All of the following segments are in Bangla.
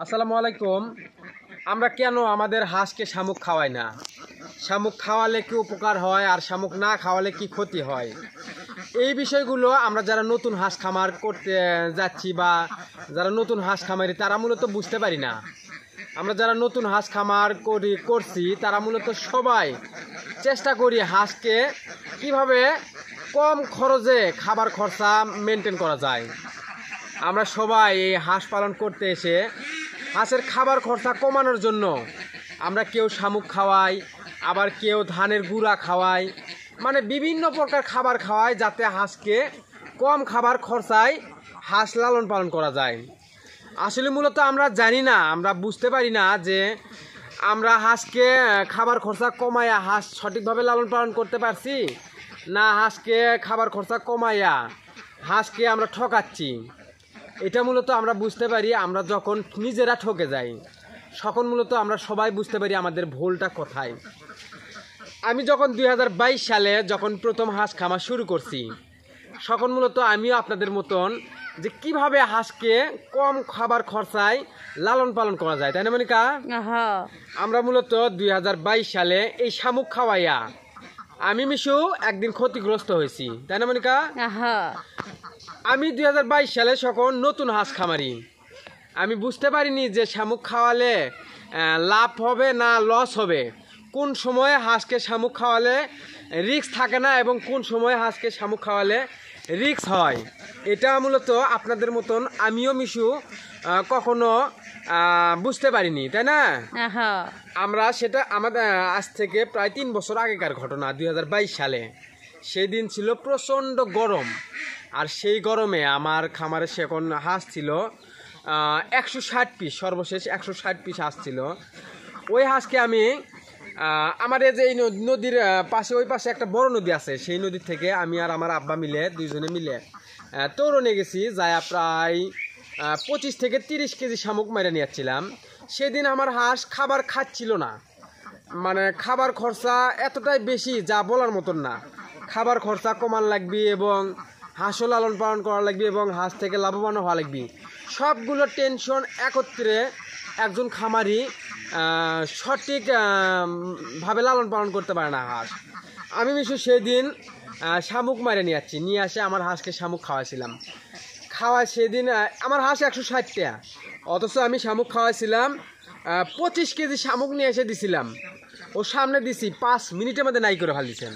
আসসালামু আলাইকুম। আমরা কেন আমাদের হাঁসকে শামুক খাওয়াই না? শামুক খাওয়ালে কি উপকার হয় আর শামুক না খাওয়ালে কি ক্ষতি হয়? এই বিষয়গুলো আমরা যারা নতুন হাঁস খামার করতে যাচ্ছি বা যারা নতুন হাঁস খামারি তারা মূলত বুঝতে পারি না। আমরা যারা নতুন হাঁস খামার করছি তারা মূলত সবাই চেষ্টা করি হাঁসকে কিভাবে কম খরচে খাবার খরচা মেনটেন করা যায়। আমরা সবাই এই হাঁস পালন করতে এসে হাঁসের খাবার খরচা কমানোর জন্য আমরা কেউ শামুক খাওয়াই, আবার কেউ ধানের গুঁড়া খাওয়াই, মানে বিভিন্ন প্রকার খাবার খাওয়াই যাতে হাঁসকে কম খাবার খরচায় হাঁস লালন পালন করা যায়। আসলে মূলত আমরা জানি না, আমরা বুঝতে পারি না যে আমরা হাঁসকে খাবার খরচা কমাইয়া হাঁস সঠিকভাবে লালন পালন করতে পারছি না হাঁসকে খাবার খরচা কমাইয়া হাঁসকে আমরা ঠকাচ্ছি। এটা মূলত আমরা বুঝতে পারি আমরা যখন নিজেরা ঠকে যাই, তখন মূলত আমরা সবাই বুঝতে পারি আমাদের ভুলটা কোথায়। আমি যখন 2022 সালে যখন প্রথম হাঁস খামার শুরু করছি, তখন মূলত আমিও আপনাদের মতন যে কিভাবে হাঁসকে কম খাবার খরচায় লালন পালন করা যায়, তাই না মনিকা? আমরা মূলত 2022 সালে এই শামুক খাওয়াইয়া আমি মিশু একদিন ক্ষতিগ্রস্ত হয়েছি, তাই না মনিকা? আমি 2022 সালে যখন নতুন হাঁস খামারি, আমি বুঝতে পারিনি যে শামুক খাওয়ালে লাভ হবে না লস হবে, কোন সময়ে হাঁসকে শামুক খাওয়ালে রিস্ক থাকে না এবং কোন সময়ে হাঁসকে শামুক খাওয়ালে রিস্ক হয়। এটা মূলত আপনাদের মতন আমিও মিশু কখনো বুঝতে পারিনি, তাই না? আমরা সেটা আমাদের আজ থেকে প্রায় 3 বছর আগেকার ঘটনা। 2022 সালে সেই দিন ছিল প্রচণ্ড গরম, আর সেই গরমে আমার খামারে সেখন হাঁস ছিল 160 পিস, সর্বশেষ 160 পিস হাঁস ছিল। ওই হাঁসকে আমি আমার এই যে এই নদীর পাশে, ওই পাশে একটা বড় নদী আছে, সেই নদীর থেকে আমি আর আমার আব্বা মিলে দুইজনে মিলে তৌরনে গেছি, যায় প্রায় 25 থেকে 30 কেজি শামুক মেরে নিয়ে যাচ্ছিলাম। সেদিন আমার হাঁস খাবার খাচ্ছিল না, মানে খাবার খরচা এতটাই বেশি যা বলার মতন না। খাবার খরচা কমান লাগবে এবং হাঁসও লালন পালন করা লাগবে এবং হাঁস থেকে লাভবান হওয়া লাগবে, সবগুলো টেনশন একত্রে একজন খামারি সঠিক ভাবে লালন পালন করতে পারে না হাঁস। আমি মিশু সেদিন শামুক মারে নিয়ে আসে আমার হাঁসকে শামুক খাওয়াইছিলাম। সেদিন আমার হাঁস 160টা, অথচ আমি শামুক খাওয়াইছিলাম 25 কেজি শামুক নিয়ে এসে দিছিলাম। ও সামনে দিছি 5 মিনিটের মধ্যে নাই করে ফেলছেন।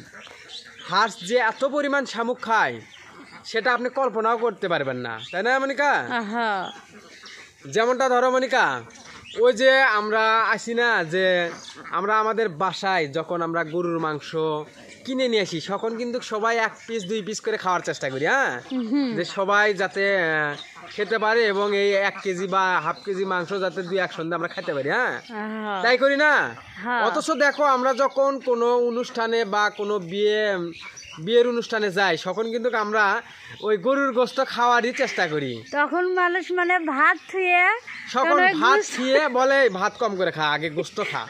হাঁস যে এত পরিমাণ শামুক খায় সেটা আপনি কল্পনাও করতে পারবেন না, তাই না মনিকা? যেমনটা ধরো মনিকা, ওই যে আমরা আসি না যে আমরা আমাদের বাসায় যখন আমরা গরুর মাংস কিনে নিয়ে আসি তখন কিন্তু সবাই 1 পিস 2 পিস করে খাওয়ার চেষ্টা করি, হ্যাঁ, যে সবাই যাতে খেতে পারে এবং এই 1 কেজি বা হাফ কেজি মাংস যাতে 2-1 সন্ধ্যা আমরা খেতে পারি, হ্যাঁ, তাই করি না? অথচ দেখো আমরা যখন কোনো অনুষ্ঠানে বা কোনো বিয়ের অনুষ্ঠানে যাই তখন কিন্তু আমরা ওই গরুর গোশত খাওয়ারই চেষ্টা করি। তখন মানুষ মানে ভাত খেয়ে বলে ভাত কম করে খা, আগে গোশত খা,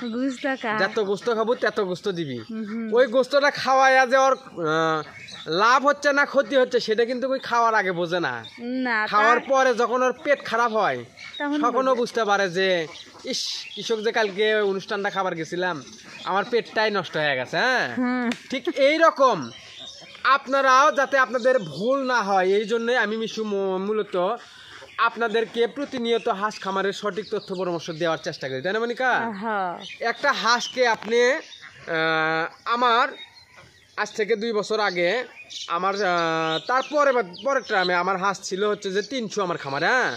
যত গোশত খাবো তত গোশত দিবি। ওই গোশতটা খাওয়াইয়া যে ওর লাভ হচ্ছে না ক্ষতি হচ্ছে সেটা কিন্তু ওই খাওয়ার আগে বোঝে না। খাওয়ার পরে যখন ওর পেট খারাপ হয় তখনও বুঝতে পারে যে ইস, কৃষক যে কালকে অনুষ্ঠানটা খাবার গেছিলাম আমার পেটটাই নষ্ট হয়ে গেছে। হ্যাঁ, ঠিক এই রকম আপনারাও যাতে আপনাদের ভুল না হয় এই জন্যই আমি মিশু মূলত আপনাদেরকে প্রতিনিয়ত হাঁস খামারের সঠিক তথ্য পরামর্শ দেওয়ার চেষ্টা করি, তাই না মনিকা? একটা হাঁসকে আপনি আমার আজ থেকে 2 বছর আগে আমার পরের টাইমে আমার হাঁস ছিল হচ্ছে যে 300 আমার খামারে, হ্যাঁ,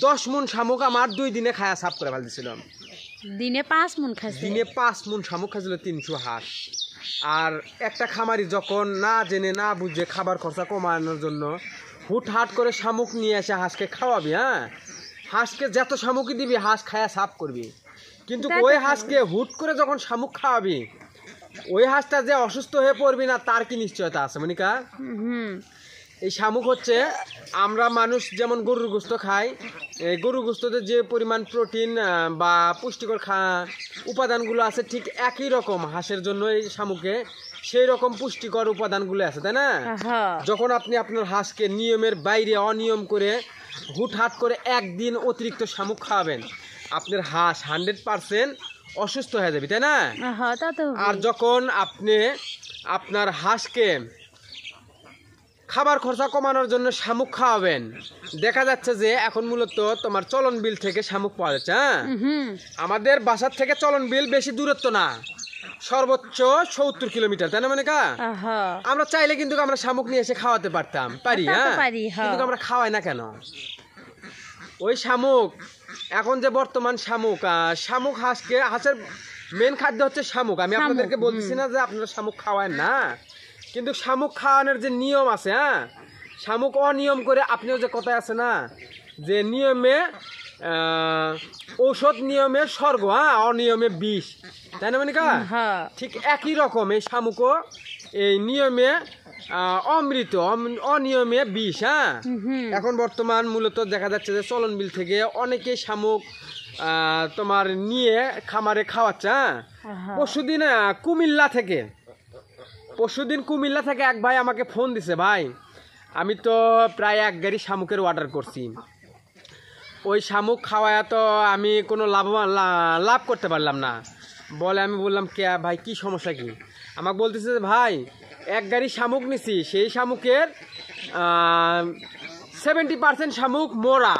10 মণ শামুক আমার 2 দিনে খায়া সাফ করে ফেল দিয়েছিলাম। দিনে 5 মণ শামুক খাইছিল 300 হাঁস। আর একটা খামারি যখন না জেনে না বুঝে খাবার খরচা কমানোর জন্য হুটহাট করে শামুক নিয়ে এসে হাঁসকে খাওয়াবি, হ্যাঁ, হাঁসকে যত শামুকই দিবি হাঁস খায়া সাফ করবি, কিন্তু ওই হাঁসকে হুট করে যখন শামুক খাওয়াবি ওই হাঁসটা যে অসুস্থ হয়ে পড়বি না তার কি নিশ্চয়তা আছে মনিকা? এই শামুক হচ্ছে আমরা মানুষ যেমন গরুর গোশত খাই, এই গরুর গোশততে যে পরিমাণ প্রোটিন বা পুষ্টিকর উপাদানগুলো আছে ঠিক একই রকম হাঁসের জন্য এই শামুকে সেই রকম পুষ্টিকর উপাদানগুলো আছে, তাই না? যখন আপনি আপনার হাঁসকে নিয়মের বাইরে অনিয়ম করে হুটহাট করে একদিন অতিরিক্ত শামুক খাওয়াবেন, আপনার হাঁস 100% অসুস্থ হয়ে যাবে, তাই না? আর যখন আপনি আপনার হাঁসকে খাবার খরচা কমানোর জন্য শামুক খাওয়াবেন, দেখা যাচ্ছে যে এখন মূলত তোমার চলন বিল থেকে শামুক পাওয়া যাচ্ছে। হ্যাঁ, আমাদের বাসার থেকে চলন বিল বেশি দূরত্ব না, সর্বোচ্চ 70 কিলোমিটার, তাই না মনিকা? আমরা চাইলে কিন্তু আমরা শামুক নিয়ে এসে খাওয়াতে পারতাম, পারি। হ্যাঁ, কিন্তু আমরা খাওয়াই না কেন? ওই শামুক এখন যে বর্তমান শামুক হাঁসের মেন খাদ্য হচ্ছে শামুক। আমি আপনাদেরকে বলতেছি না যে আপনারা শামুক খাওয়ান না, কিন্তু শামুক খাওয়ানোর যে নিয়ম আছে, হ্যাঁ, শামুক অনিয়ম করে, আপনিও যে কথা আছে না যে নিয়মে ঔষধ, নিয়মে স্বর্গ, হ্যাঁ, অনিয়মে বিষ, তাই না মনিকা? ঠিক একই রকম এই শামুকও এই নিয়মে অমৃত, অনিয়মে বিষ। হ্যাঁ, এখন বর্তমান মূলত দেখা যাচ্ছে যে চলন বিল থেকে অনেকেই শামুক তোমার নিয়ে খামারে খাওয়াচ্ছে। হ্যাঁ, পরশুদিন কুমিল্লা থেকে এক ভাই আমাকে ফোন দিছে, ভাই আমি তো প্রায় 1 গাড়ি শামুকের অর্ডার করছি, ওই শামুক খাওয়ায় তো আমি কোনো লাভ করতে পারলাম না। বলে, আমি বললাম কে ভাই, কি সমস্যা কি? আমাকে বলতেছে যে ভাই 1 গাড়ি শামুক নিছি, সেই শামুকের 70% শামুক মোরা,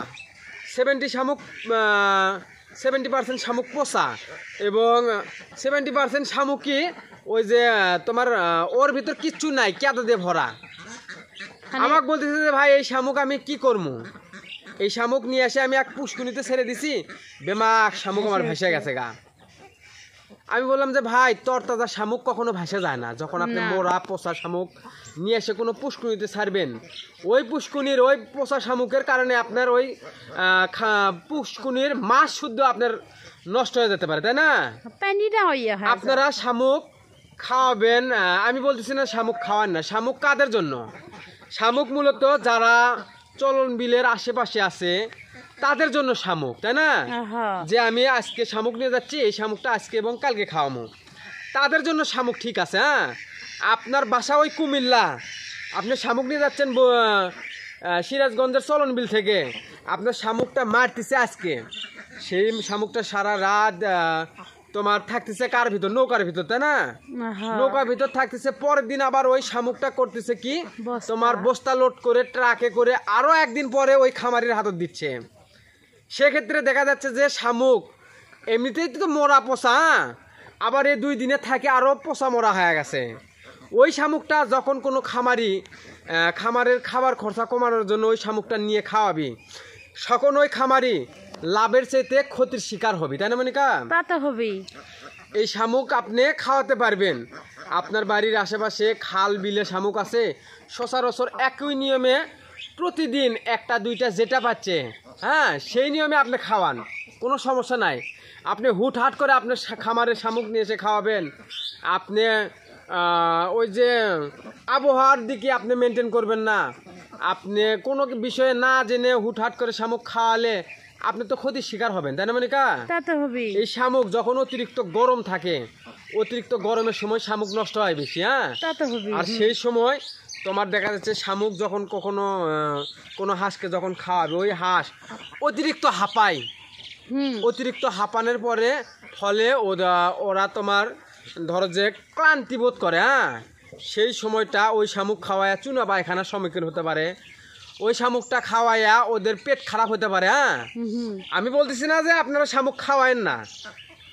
70% শামুক পোষা, এবং 70% শামুকই ওই যে তোমার ওর ভিতর কিচ্ছু নাই, কেদা দিয়ে ভরা। আমাকে বলতেছে যে ভাই এই শামুক আমি কি করবো? এই শামুক নিয়ে এসে আমি এক পুষ্কুনিতে ছেড়ে দিছি, বেমাক শামুক আমার ভেসে গেছে গা। আমি বললাম যে ভাই তরতাজা শামুক কখনো ভেসে যায় না। যখন আপনি মোরা পচা শামুক নিয়ে এসে কোনো পুষ্কুনিতে ছাড়বেন, ওই পুষ্কুনির ওই পচা শামুকের কারণে আপনার ওই পুষ্কুনির মাছ শুদ্ধ আপনার নষ্ট হয়ে যেতে পারে, তাই না? আপনারা শামুক খাওয়াবেন, আমি বলতেছি না শামুক খাওয়ান না। শামুক কাদের জন্য? শামুক মূলত যারা চলন বিলের আশেপাশে আছে তাদের জন্য শামুক, তাই না? যে আমি আজকে শামুক নিয়ে যাচ্ছি, এই শামুকটা আজকে এবং কালকে খাওয়াবো, তাদের জন্য শামুক ঠিক আছে। হ্যাঁ, আপনার বাসা ওই কুমিল্লা, আপনি শামুক নিয়ে যাচ্ছেন সিরাজগঞ্জের চলন বিল থেকে, আপনার শামুকটা মারতেছে আজকে, সেই শামুকটা সারা রাত তোমার থাকতেছে কার ভিতর? নৌকার ভিতর, তাই না? নৌকার ভিতর থাকতেছে, পরের দিন আবার ওই শামুকটা করতেছে কি, তোমার বস্তা লোড করে ট্রাকে করে আরো একদিন পরে ওই খামারির হাতত দিচ্ছে। সেক্ষেত্রে দেখা যাচ্ছে যে শামুক এমনিতেই তো মরা পচা, আবার এই 2 দিনে থাকে আরো পচা মরা হয়ে গেছে। ওই শামুকটা যখন কোনো খামারের খাবার খরচা কমানোর জন্য ওই শামুকটা নিয়ে খাওয়াবি, তখন ওই খামারি লাভের চাইতে ক্ষতির শিকার হবে, তাই না মনিকা? তা তো হবেই। এই শামুক আপনি খাওয়াতে পারবেন, আপনার বাড়ির আশেপাশে খাল বিলে শামুক আছে, সচরাচর একই নিয়মে প্রতিদিন 1টা 2টা যেটা পাচ্ছে, হ্যাঁ, সেই নিয়মে আপনি খাওয়ান, কোনো সমস্যা নাই। আপনি হুটহাট করে আপনার খামারে শামুক নিয়ে এসে খাওয়াবেন, আপনি ওই যে আবহাওয়ার দিকে আপনি মেনটেন করবেন না, আপনি কোনো বিষয়ে না জেনে হুটহাট করে শামুক খাওয়ালে আপনি তো ক্ষতির শিকার হবেন, তাই না মনিকা? তা তো হবেই। এই শামুক যখন অতিরিক্ত গরম থাকে, অতিরিক্ত গরমের সময় শামুক নষ্ট হয় বেশি। হ্যাঁ, তা তো হবেই। আর সেই সময় তোমার দেখা যাচ্ছে শামুক যখন কোনো হাঁসকে যখন খাওয়াবে, ওই হাঁস অতিরিক্ত হাঁপায়, অতিরিক্ত হাঁপানোর পরে ফলে ওরা তোমার ধরো যে ক্লান্তি বোধ করে। হ্যাঁ, সেই সময়টা ওই শামুক খাওয়ায় চুনা পায়খানার সম্মুখীন হতে পারে, ওই শামুকটা খাওয়াইয়া ওদের পেট খারাপ হতে পারে। হ্যাঁ, আমি বলতেছি না যে আপনারা শামুক খাওয়ায়েন না,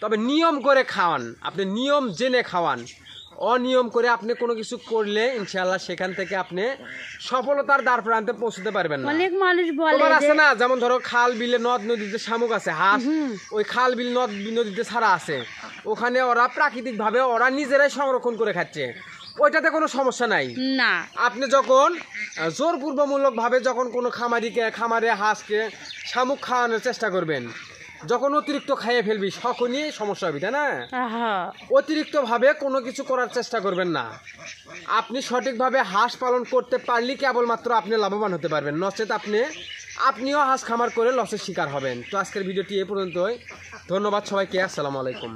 তবে নিয়ম করে খাওয়ান, আপনি নিয়ম জেনে খাওয়ান। অনিয়ম করে আপনি কোনো কিছু করলে ইনশাআল্লাহ সেখান থেকে আপনি সফলতার দ্বার প্রান্তে পৌঁছতে পারবেন না। অনেক মানুষ বলে আছে না, যেমন ধরো খাল বিলে নদ নদীতে শামুক আছে, হাঁস ওই খাল বিল নদ নদীতে ছাড়া আছে, ওখানে ওরা প্রাকৃতিক ভাবে ওরা নিজেরাই সংরক্ষণ করে খাচ্ছে, ওইটাতে কোনো সমস্যা নাই। না, আপনি যখন জোরপূর্বমূলক ভাবে যখন কোনো খামারে হাঁসকে শামুক খাওয়ানোর চেষ্টা করবেন, যখন অতিরিক্ত খাইয়ে ফেলবি তখনই সমস্যা হবে, তাই না? অতিরিক্ত ভাবে কোনো কিছু করার চেষ্টা করবেন না। আপনি সঠিকভাবে হাঁস পালন করতে পারলে কেবলমাত্র আপনি লাভবান হতে পারবেন, নচেত আপনিও হাঁস খামার করে লসের শিকার হবেন। তো আজকের ভিডিওটি এ পর্যন্তই। ধন্যবাদ সবাইকে। আসসালামু আলাইকুম।